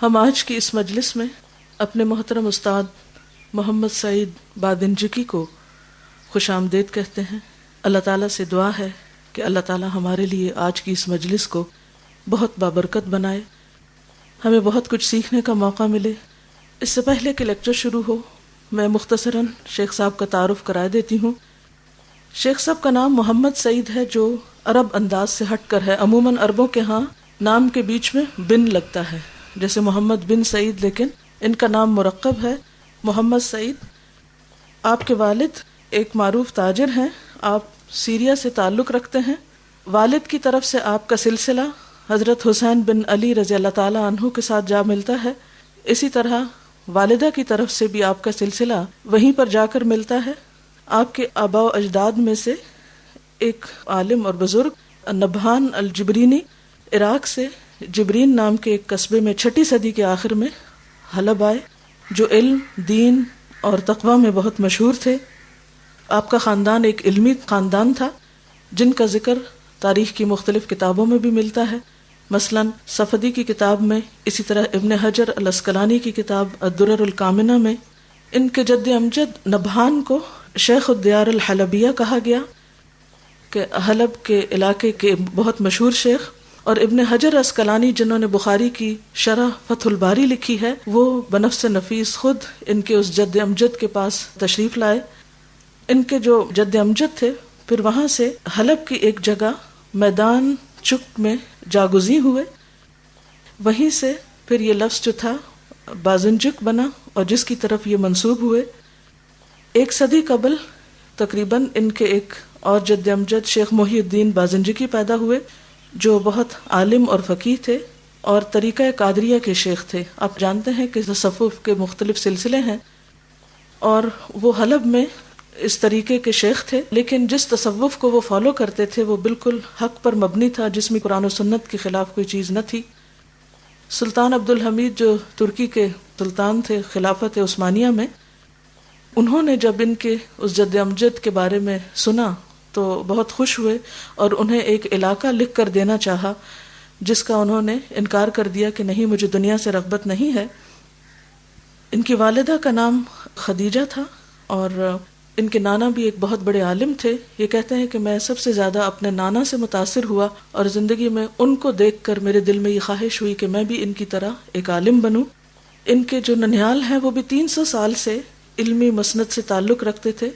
ہم آج کی اس مجلس میں اپنے محترم استاد محمد سعید بادنجکی کو خوش آمدید کہتے ہیں۔ اللہ تعالیٰ سے دعا ہے کہ اللہ تعالیٰ ہمارے لیے آج کی اس مجلس کو بہت بابرکت بنائے، ہمیں بہت کچھ سیکھنے کا موقع ملے۔ اس سے پہلے کہ لیکچر شروع ہو، میں مختصراً شیخ صاحب کا تعارف کرا دیتی ہوں۔ شیخ صاحب کا نام محمد سعید ہے، جو عرب انداز سے ہٹ کر ہے۔ عموماً عربوں کے ہاں نام کے بیچ میں بن لگتا ہے، جیسے محمد بن سعید، لیکن ان کا نام مرکب ہے محمد سعید۔ آپ کے والد ایک معروف تاجر ہیں، آپ سیریا سے تعلق رکھتے ہیں۔ والد کی طرف سے آپ کا سلسلہ حضرت حسین بن علی رضی اللہ تعالیٰ عنہ کے ساتھ جا ملتا ہے، اسی طرح والدہ کی طرف سے بھی آپ کا سلسلہ وہیں پر جا کر ملتا ہے۔ آپ کے آباء و اجداد میں سے ایک عالم اور بزرگ نبہان الجبرینی عراق سے جبرین نام کے ایک قصبے میں 6 صدی کے آخر میں حلب آئے، جو علم، دین اور تقوی میں بہت مشہور تھے۔ آپ کا خاندان ایک علمی خاندان تھا، جن کا ذکر تاریخ کی مختلف کتابوں میں بھی ملتا ہے، مثلاً صفدی کی کتاب میں، اسی طرح ابن حجر الاسقلانی کی کتاب الدرر الکامنہ میں۔ ان کے جد امجد نبہان کو شیخ الدیار الحلبیہ کہا گیا، کہ حلب کے علاقے کے بہت مشہور شیخ، اور ابن حجر اسقلانی جنہوں نے بخاری کی شرح فتح الباری لکھی ہے، وہ بنفس نفیس خود ان کے اس جد امجد کے پاس تشریف لائے۔ ان کے جو جد امجد تھے پھر وہاں سے حلب کی ایک جگہ میدان چک میں جاگزیں ہوئے، وہیں سے پھر یہ لفظ جو تھا بازنجک بنا اور جس کی طرف یہ منسوب ہوئے۔ 1 صدی قبل تقریباً ان کے ایک اور جد امجد شیخ محی الدین بازنجکی پیدا ہوئے، جو بہت عالم اور فقیہ تھے اور طریقہ قادریہ کے شیخ تھے۔ آپ جانتے ہیں کہ تصوف کے مختلف سلسلے ہیں، اور وہ حلب میں اس طریقے کے شیخ تھے، لیکن جس تصوف کو وہ فالو کرتے تھے وہ بالکل حق پر مبنی تھا، جس میں قرآن و سنت کے خلاف کوئی چیز نہ تھی۔ سلطان عبدالحمید جو ترکی کے سلطان تھے خلافت عثمانیہ میں، انہوں نے جب ان کے اس جد امجد کے بارے میں سنا تو بہت خوش ہوئے اور انہیں ایک علاقہ لکھ کر دینا چاہا، جس کا انہوں نے انکار کر دیا کہ نہیں، مجھے دنیا سے رغبت نہیں ہے۔ ان کی والدہ کا نام خدیجہ تھا، اور ان کے نانا بھی ایک بہت بڑے عالم تھے۔ یہ کہتے ہیں کہ میں سب سے زیادہ اپنے نانا سے متاثر ہوا، اور زندگی میں ان کو دیکھ کر میرے دل میں یہ خواہش ہوئی کہ میں بھی ان کی طرح ایک عالم بنوں۔ ان کے جو ننیال ہیں وہ بھی 300 سال سے علمی مسند سے تعلق رکھتے تھے۔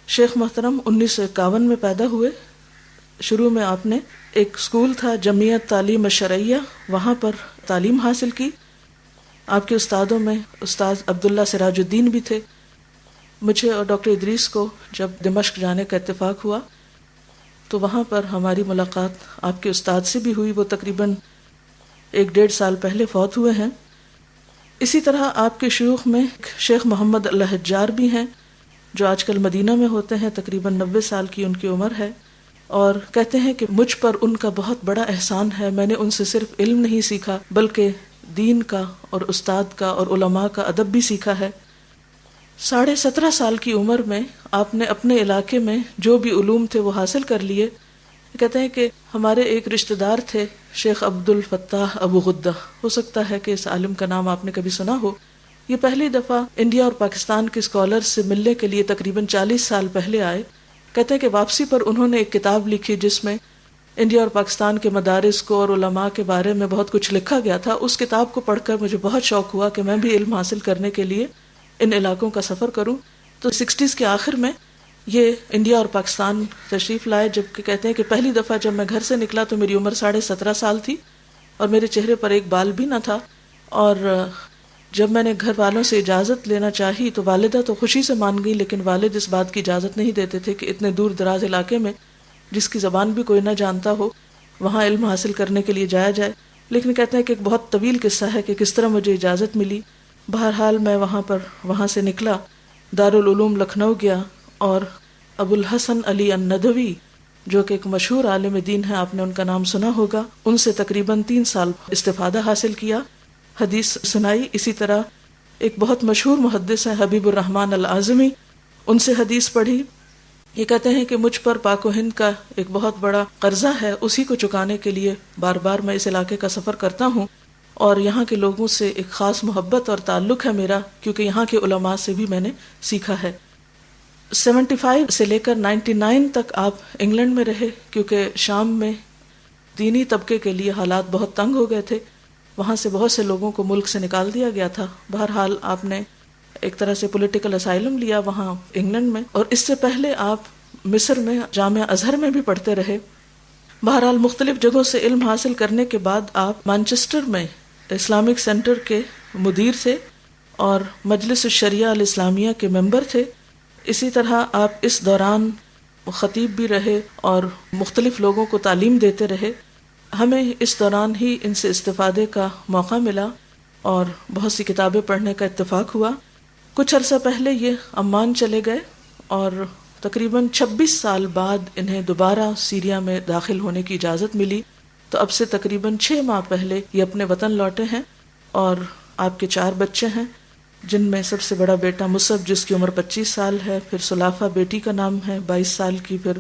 شیخ محترم 1951 میں پیدا ہوئے۔ شروع میں آپ نے ایک اسکول تھا جمعیت تعلیم الشرعیہ، وہاں پر تعلیم حاصل کی۔ آپ کے استادوں میں استاد عبداللہ سراج الدین بھی تھے۔ مجھے اور ڈاکٹر ادریس کو جب دمشق جانے کا اتفاق ہوا تو وہاں پر ہماری ملاقات آپ کے استاد سے بھی ہوئی، وہ تقریباً 1-1.5 سال پہلے فوت ہوئے ہیں۔ اسی طرح آپ کے شیوخ میں شیخ محمد اللہ حجار بھی ہیں، جو آج کل مدینہ میں ہوتے ہیں، تقریباً 90 سال کی ان کی عمر ہے، اور کہتے ہیں کہ مجھ پر ان کا بہت بڑا احسان ہے، میں نے ان سے صرف علم نہیں سیکھا بلکہ دین کا اور استاد کا اور علماء کا ادب بھی سیکھا ہے۔ 17.5 سال کی عمر میں آپ نے اپنے علاقے میں جو بھی علوم تھے وہ حاصل کر لیے۔ کہتے ہیں کہ ہمارے ایک رشتہ دار تھے شیخ عبد الفتاح ابو غدہ، ہو سکتا ہے کہ اس عالم کا نام آپ نے کبھی سنا ہو۔ یہ پہلی دفعہ انڈیا اور پاکستان کے اسکالر سے ملنے کے لیے تقریباً 40 سال پہلے آئے۔ کہتے ہیں کہ واپسی پر انہوں نے ایک کتاب لکھی جس میں انڈیا اور پاکستان کے مدارس کو اور علماء کے بارے میں بہت کچھ لکھا گیا تھا۔ اس کتاب کو پڑھ کر مجھے بہت شوق ہوا کہ میں بھی علم حاصل کرنے کے لیے ان علاقوں کا سفر کروں۔ تو 60s کے آخر میں یہ انڈیا اور پاکستان تشریف لائے، جبکہ کہتے ہیں کہ پہلی دفعہ جب میں گھر سے نکلا تو میری عمر 17.5 سال تھی اور میرے چہرے پر ایک بال بھی نہ تھا، اور جب میں نے گھر والوں سے اجازت لینا چاہی تو والدہ تو خوشی سے مان گئی، لیکن والد اس بات کی اجازت نہیں دیتے تھے کہ اتنے دور دراز علاقے میں جس کی زبان بھی کوئی نہ جانتا ہو وہاں علم حاصل کرنے کے لیے جایا جائے۔ لیکن کہتے ہیں کہ ایک بہت طویل قصہ ہے کہ کس طرح مجھے اجازت ملی۔ بہرحال میں وہاں سے نکلا، دارالعلوم لکھنؤ گیا، اور ابو الحسن علی الندوی جو کہ ایک مشہور عالم دین ہے، آپ نے ان کا نام سنا ہوگا، ان سے تقریباً 3 سال استفادہ حاصل کیا، حدیث سنائی۔ اسی طرح ایک بہت مشہور محدث ہے حبیب الرحمن العظمی، ان سے حدیث پڑھی۔ یہ کہتے ہیں کہ مجھ پر پاک و ہند کا ایک بہت بڑا قرضہ ہے، اسی کو چکانے کے لیے بار بار میں اس علاقے کا سفر کرتا ہوں، اور یہاں کے لوگوں سے ایک خاص محبت اور تعلق ہے میرا، کیونکہ یہاں کے علماء سے بھی میں نے سیکھا ہے۔ 75 سے لے کر 99 تک آپ انگلینڈ میں رہے، کیونکہ شام میں دینی طبقے کے لیے حالات بہت تنگ ہو گئے تھے، وہاں سے بہت سے لوگوں کو ملک سے نکال دیا گیا تھا۔ بہرحال آپ نے ایک طرح سے پولیٹیکل اسائلم لیا وہاں انگلینڈ میں، اور اس سے پہلے آپ مصر میں جامعہ ازہر میں بھی پڑھتے رہے۔ بہرحال مختلف جگہوں سے علم حاصل کرنے کے بعد آپ مانچسٹر میں اسلامک سینٹر کے مدیر تھے اور مجلس الشریعہ الاسلامیہ کے ممبر تھے۔ اسی طرح آپ اس دوران خطیب بھی رہے اور مختلف لوگوں کو تعلیم دیتے رہے۔ ہمیں اس دوران ہی ان سے استفادے کا موقع ملا اور بہت سی کتابیں پڑھنے کا اتفاق ہوا۔ کچھ عرصہ پہلے یہ عمان چلے گئے اور تقریباً 26 سال بعد انہیں دوبارہ سیریا میں داخل ہونے کی اجازت ملی، تو اب سے تقریباً 6 ماہ پہلے یہ اپنے وطن لوٹے ہیں، اور آپ کے 4 بچے ہیں، جن میں سب سے بڑا بیٹا مصعب جس کی عمر 25 سال ہے، پھر سلافہ بیٹی کا نام ہے 22 سال کی، پھر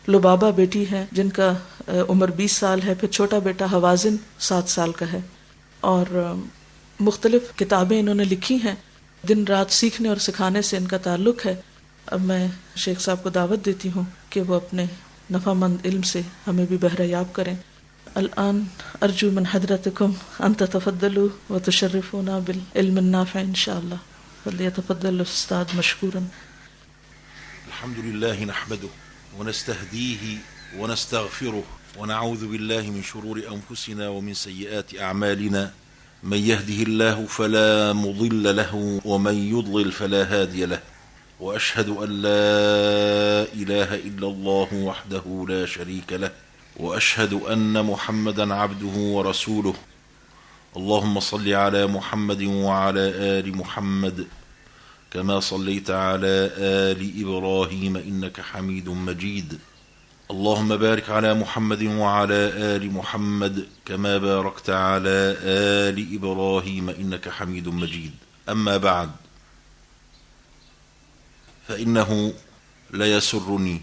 لبابہ بیٹی ہے جن کا عمر 20 سال ہے، پھر چھوٹا بیٹا حوازن 7 سال کا ہے، اور مختلف کتابیں انہوں نے لکھی ہیں۔ دن رات سیکھنے اور سکھانے سے ان کا تعلق ہے۔ اب میں شیخ صاحب کو دعوت دیتی ہوں کہ وہ اپنے نفع مند علم سے ہمیں بھی بہرہ یاب کریں۔ الآن ارجو من حضرتکم ان تتفضلوا وتشرفونا بالعلم النافع انشاءاللہ، فلیتفضل الاستاذ مشکورا۔ الحمد لله نحمده ونستهديه ونستغفره ونعوذ بالله من شرور أنفسنا ومن سيئات أعمالنا، من يهده الله فلا مضل له ومن يضلل فلا هادي له، وأشهد أن لا إله إلا الله وحده لا شريك له، وأشهد أن محمدا عبده ورسوله، اللهم صل على محمد وعلى آل محمد كما صليت على آل إبراهيم إنك حميد مجيد، اللهم بارك على محمد وعلى آل محمد كما باركت على آل إبراهيم إنك حميد مجيد، أما بعد، فإنه ليسرني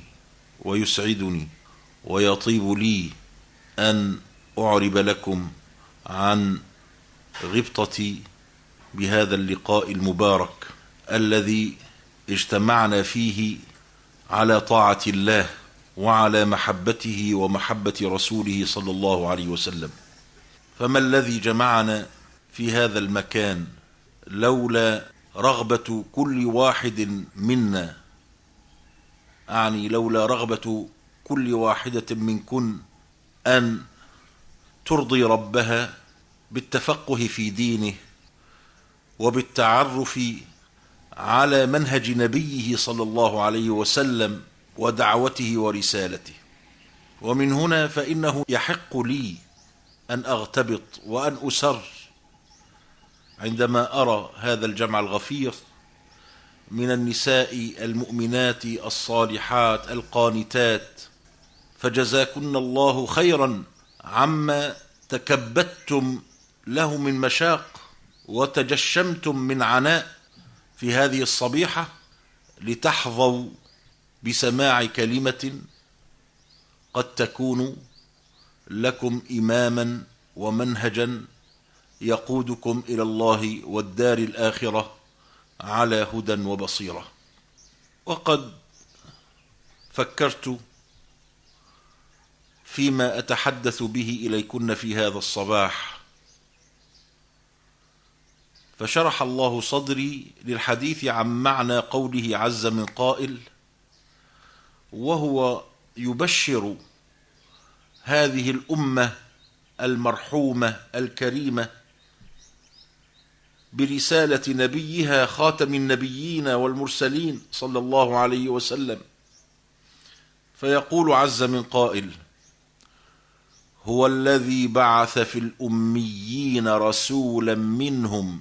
ويسعدني ويطيب لي أن أعرب لكم عن غبطتي بهذا اللقاء المبارك الذي اجتمعنا فيه على طاعة الله وعلى محبته ومحبة رسوله صلى الله عليه وسلم. فما الذي جمعنا في هذا المكان لولا رغبة كل واحد منا، أعني لولا رغبة كل واحدة منكن أن ترضي ربها بالتفقه في دينه وبالتعرف على منهج نبيه صلى الله عليه وسلم ودعوته ورسالته. ومن هنا فإنه يحق لي أن أغتبط وأن أسر عندما أرى هذا الجمع الغفير من النساء المؤمنات الصالحات القانتات، فجزاكن الله خيرا عما تكبدتم له من مشاق وتجشمتم من عناء في هذه الصبيحة لتحظوا بسماع كلمة قد تكون لكم إماما ومنهجا يقودكم إلى الله والدار الآخرة على هدى وبصيرة. وقد فكرت فيما أتحدث به إليكن في هذا الصباح، فشرح الله صدري للحديث عن معنى قوله عز من قائل، وهو يبشر هذه الأمة المرحومة الكريمة برسالة نبيها خاتم النبيين والمرسلين صلى الله عليه وسلم، فيقول عز من قائل: هو الذي بعث في الأميين رسولا منهم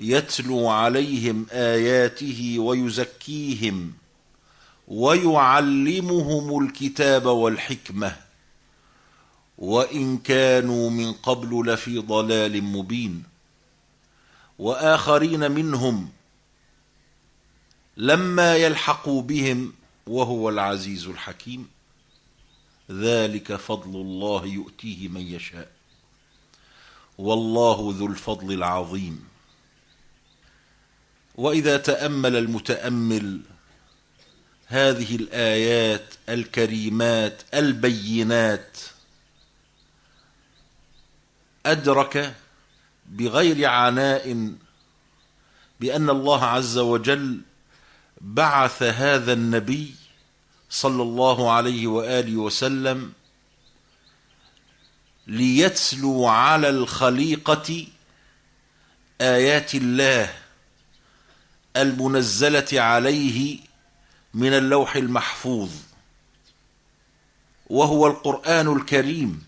يتلو عليهم آياته ويزكيهم ويعلمهم الكتاب والحكمة وإن كانوا من قبل لفي ضلال مبين، وآخرين منهم لما يلحقوا بهم وهو العزيز الحكيم، ذلك فضل الله يؤتيه من يشاء. والله ذو الفضل العظيم. وإذا تأمل المتأمل هذه الآيات الكريمات البينات أدرك بغير عناء بأن الله عز وجل بعث هذا النبي صلى الله عليه وآله وسلم ليتلو على الخليقة آيات الله المنزلة عليه من اللوح المحفوظ، وهو القرآن الكريم